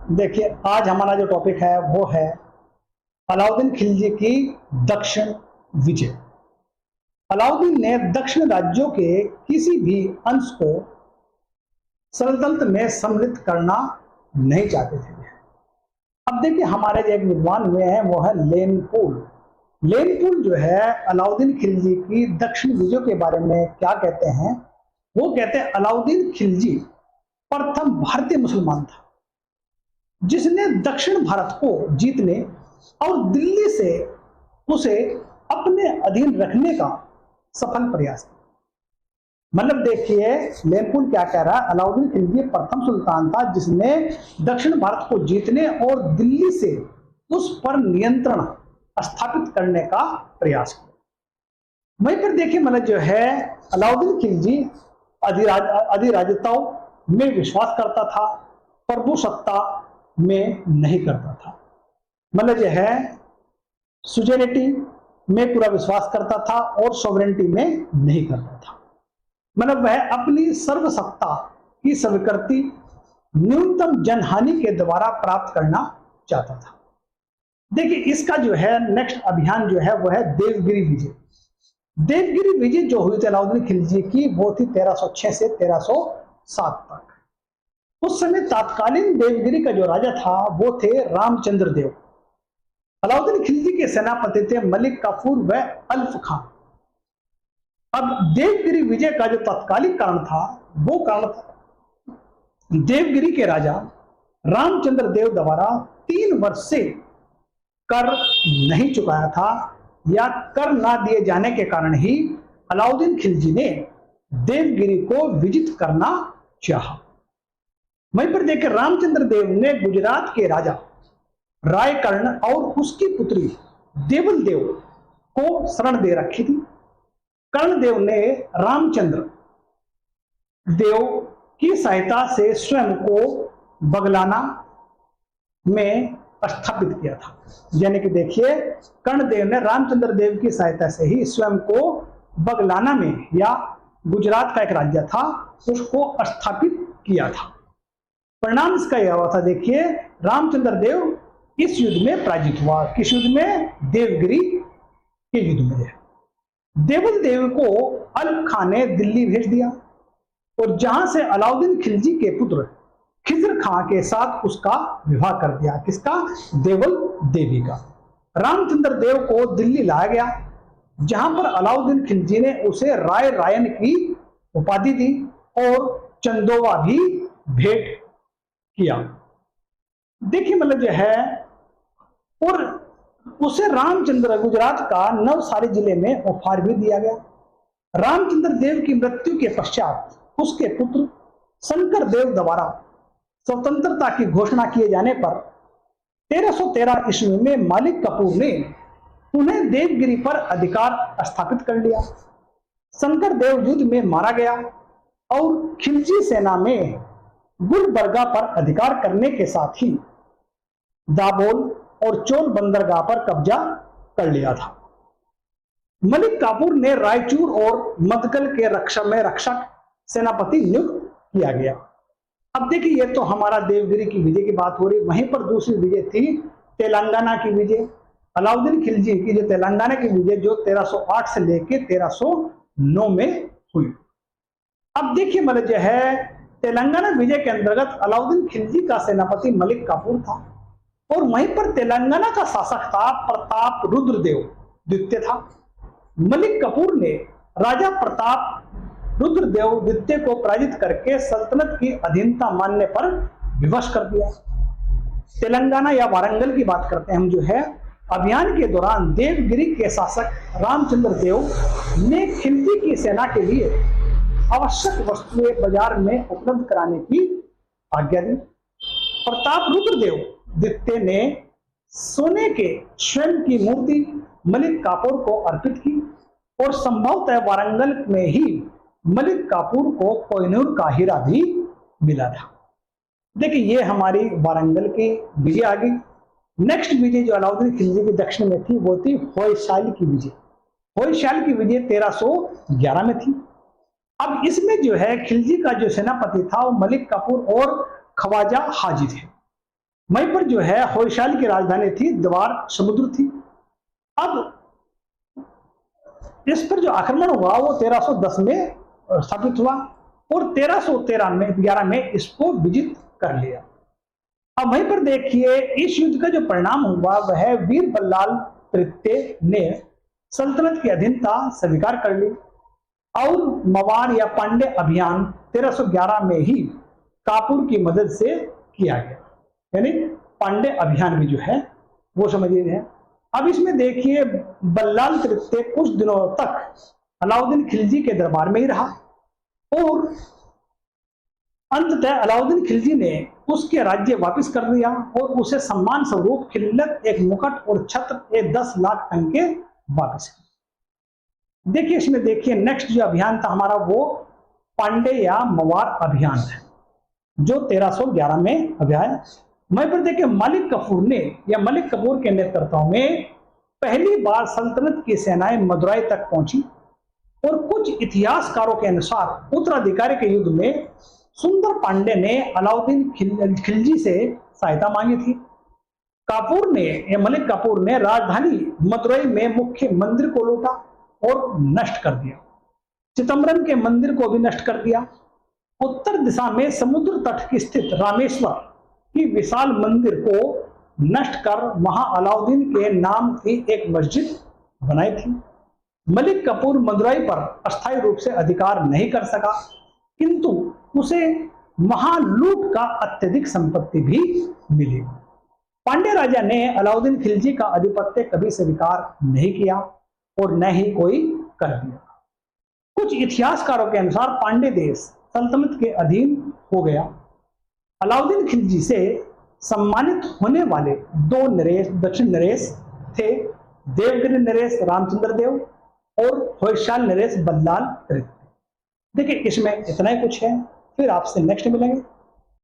देखिए, आज हमारा जो टॉपिक है वो है अलाउद्दीन खिलजी की दक्षिण विजय। अलाउद्दीन ने दक्षिण राज्यों के किसी भी अंश को सल्तनत में सम्मिलित करना नहीं चाहते थे। अब देखिए, हमारे जो एक विद्वान हुए हैं वो है लेनपुल। लेनपुल जो है अलाउद्दीन खिलजी की दक्षिण विजय के बारे में क्या कहते हैं, वो कहते हैं अलाउद्दीन खिलजी प्रथम भारतीय मुसलमान था जिसने दक्षिण भारत को जीतने और दिल्ली से उसे अपने अधीन रखने का सफल प्रयास किया। मतलब देखिए, लेनपुल क्या कह रहा है, अलाउद्दीन खिलजी प्रथम सुल्तान था जिसने दक्षिण भारत को जीतने और दिल्ली से उस पर नियंत्रण स्थापित करने का प्रयास किया। वहीं पर देखिए, मतलब जो है अलाउद्दीन खिलजी अधिराज्यताओं में विश्वास करता था, प्रभुसत्ता में नहीं करता था। मतलब जो है सुजेनिटी में पूरा विश्वास करता था और सॉवरेनिटी में नहीं करता था। मतलब वह अपनी सर्वसत्ता की स्वीकृति न्यूनतम जनहानि के द्वारा प्राप्त करना चाहता था। देखिए, इसका जो है नेक्स्ट अभियान जो है वो है देवगिरी विजय। देवगिरी विजय जो हुई थी अलाउद्दीन खिलजी की, वो थी 1306 से 1307 तक। उस समय तात्कालीन देवगिरी का जो राजा था वो थे रामचंद्र देव। अलाउद्दीन खिलजी के सेनापति थे मलिक काफूर व अल्फ खान। अब देवगिरी विजय का जो तात्कालिक कारण था वो कारण था देवगिरी के राजा रामचंद्र देव द्वारा 3 वर्ष से कर नहीं चुकाया था, या कर ना दिए जाने के कारण ही अलाउद्दीन खिलजी ने देवगिरी को विजित करना चाहा। वहीं पर देखिए, रामचंद्र देव ने गुजरात के राजा रायकर्ण और उसकी पुत्री देवल देव को शरण दे रखी थी। कर्णदेव ने रामचंद्र देव की सहायता से स्वयं को बगलाना में स्थापित किया था। यानी कि देखिए, कर्णदेव ने रामचंद्र देव की सहायता से ही स्वयं को बगलाना में, या गुजरात का एक राज्य था, उसको स्थापित किया था। परिणाम इसका यह हुआ था, देखिए, रामचंद्र देव इस युद्ध में पराजित हुआ। किस युद्ध में? देवगिरी के युद्ध में। देवल देव को अल्फ खान ने दिल्ली भेज दिया और जहां से अलाउद्दीन खिलजी के पुत्र खिजर खां के साथ उसका विवाह कर दिया। किसका? देवल देवी का। रामचंद्र देव को दिल्ली लाया गया, जहां पर अलाउद्दीन खिलजी ने उसे राय रायन की उपाधि दी और चंदोवा भी भेंट किया। देखिए, मतलब जो है, और उसे रामचंद्र गुजरात का नवसारी जिले में उपहार भी दिया गया। रामचंद्र देव की मृत्यु के पश्चात उसके पुत्र शंकर देव द्वारा स्वतंत्रता की घोषणा किए जाने पर 1313 ईस्वी में मालिक काफूर ने उन्हें देवगिरी पर अधिकार स्थापित कर लिया। शंकर देव युद्ध में मारा गया और खिलजी सेना में गुलबर्गा पर अधिकार करने के साथ ही दाभोल और चोल बंदरगाह पर कब्जा कर लिया था। मलिक काफूर ने रायचूर और मदकल के रक्षक सेनापति नियुक्त किया गया। अब देखिए, ये तो हमारा देवगिरी की विजय की बात हो रही। वहीं पर दूसरी विजय थी तेलंगाना की विजय। अलाउद्दीन खिलजी की जो तेलंगाना की विजय जो 1308 से लेकर 1309 में हुई। अब देखिए, मतलब जो है तेलंगाना विजय के अंतर्गत अलाउद्दीन खिलजी का सेनापति मलिक काफूर था और वहीं पर तेलंगाना का शासक था प्रताप रुद्रदेव द्वितीय था। मलिक काफूर ने राजा प्रताप रुद्रदेव द्वितीय को पराजित करके सल्तनत की अधीनता मानने पर विवश कर दिया। तेलंगाना या वारंगल की बात करते हैं हम, जो है अभियान के दौरान देवगिरी के शासक रामचंद्र देव ने खिलजी की सेना के लिए आवश्यक वस्तुएं बाजार में उपलब्ध कराने की आज्ञा दी। प्रताप रुद्रदेव द्वितीय ने सोने के स्वयं की मूर्ति मलिक काफूर को अर्पित की और संभवतः वारंगल में ही मलिक काफूर को कोहिनूर का हीरा भी मिला था। देखिए, ये हमारी वारंगल की विजय आ गई। नेक्स्ट विजय जो अलाउद्दीन खिलजी की दक्षिण में थी वो थी होयसाल की विजय। होयसाल की विजय 1311 में थी। अब इसमें जो है खिलजी का जो सेनापति था वो मलिक काफूर और ख्वाजा हाजी थे। वहीं पर जो है होयसाल की राजधानी थी द्वार समुद्र थी। अब इस पर जो आक्रमण हुआ वो 1310 में स्थापित हुआ और 1313 में 11 में इसको विजित कर लिया। अब वहीं पर देखिए इस युद्ध का जो परिणाम हुआ वह वीर बल्लाल तृतीय ने सल्तनत की अधीनता स्वीकार कर ली और मवार या पांडे अभियान 1311 में ही कापुर की मदद से किया गया, यानी पांडे अभियान भी जो है वो समझिए। अब इसमें देखिए बल्लाल तृतीय कुछ दिनों तक अलाउद्दीन खिलजी के दरबार में ही रहा और अंततः अलाउद्दीन खिलजी ने उसके राज्य वापस कर दिया और उसे सम्मान स्वरूप खिल्लत, एक मुकुट और छत्र 10 लाख टंके वापस किए। देखिए इसमें देखिए नेक्स्ट जो अभियान था हमारा वो पांडे या मवार अभियान है जो 1311 में अभियान। वहीं पर देखिए मलिक कफूर के नेतृत्व में पहली बार सल्तनत की सेनाएं मदुराई तक पहुंची और कुछ इतिहासकारों के अनुसार उत्तराधिकारी के युद्ध में सुंदर पांडे ने अलाउद्दीन खिलजी से सहायता मांगी थी। मलिक कपूर ने राजधानी मदुरई में मुख्य मंदिर को लूटा और नष्ट कर दिया। चिदम्बरम के मंदिर को भी नष्ट कर दिया। उत्तर दिशा में समुद्र तट की स्थित रामेश्वर की विशाल मंदिर को नष्ट कर वहां अलाउद्दीन के नाम की एक मस्जिद बनाई थी। मलिक कपूर मदुरई पर अस्थायी रूप से अधिकार नहीं कर सका, किंतु उसे महालूट का अत्यधिक संपत्ति भी मिली। पांड्य राजा ने अलाउद्दीन खिलजी का आधिपत्य कभी स्वीकार नहीं किया और न ही कोई कर दिया। कुछ इतिहासकारों के अनुसार पांड्य देश सल्तनत के अधीन हो गया। अलाउद्दीन खिलजी से सम्मानित होने वाले 2 नरेश दक्षिण नरेश थे, देवगिरी नरेश रामचंद्र देव और होयसाल नरेश बल्लाल तृतीय। देखिए इसमें इतना ही कुछ है, फिर आपसे नेक्स्ट मिलेंगे।